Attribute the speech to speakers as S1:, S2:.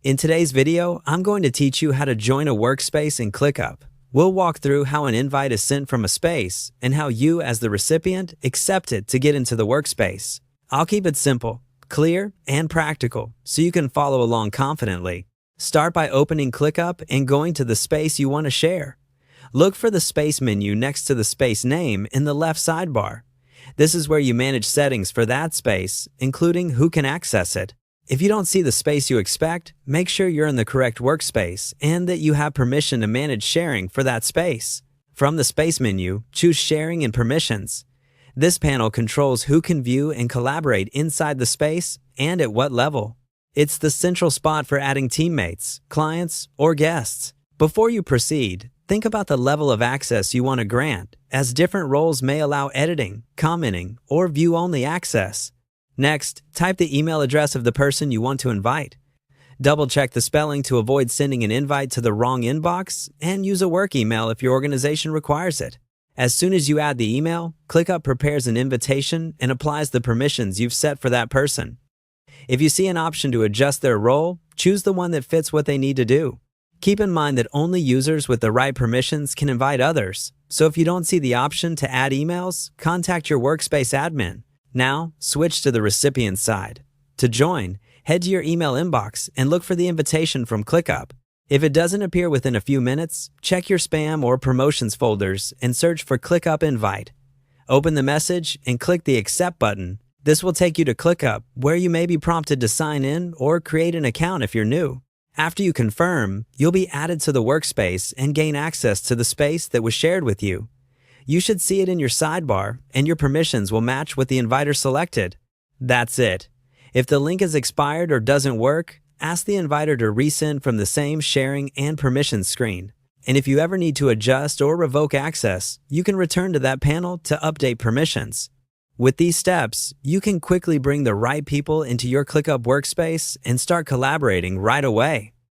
S1: In today's video, I'm going to teach you how to join a workspace in ClickUp. We'll walk through how an invite is sent from a space and how you, as the recipient, accept it to get into the workspace. I'll keep it simple, clear, and practical so you can follow along confidently. Start by opening ClickUp and going to the space you want to share. Look for the space menu next to the space name in the left sidebar. This is where you manage settings for that space, including who can access it. If you don't see the space you expect, make sure you're in the correct workspace and that you have permission to manage sharing for that space. From the space menu, choose Sharing and Permissions. This panel controls who can view and collaborate inside the space and at what level. It's the central spot for adding teammates, clients, or guests. Before you proceed, think about the level of access you want to grant, as different roles may allow editing, commenting, or view-only access. Next, type the email address of the person you want to invite. Double-check the spelling to avoid sending an invite to the wrong inbox, and use a work email if your organization requires it. As soon as you add the email, ClickUp prepares an invitation and applies the permissions you've set for that person. If you see an option to adjust their role, choose the one that fits what they need to do. Keep in mind that only users with the right permissions can invite others, so if you don't see the option to add emails, contact your workspace admin. Now, switch to the recipient side. To join, head to your email inbox and look for the invitation from ClickUp. If it doesn't appear within a few minutes, check your spam or promotions folders and search for ClickUp Invite. Open the message and click the Accept button. This will take you to ClickUp, where you may be prompted to sign in or create an account if you're new. After you confirm, you'll be added to the workspace and gain access to the space that was shared with you. You should see it in your sidebar, and your permissions will match what the inviter selected. That's it. If the link is expired or doesn't work, ask the inviter to resend from the same sharing and permissions screen. And if you ever need to adjust or revoke access, you can return to that panel to update permissions. With these steps, you can quickly bring the right people into your ClickUp workspace and start collaborating right away.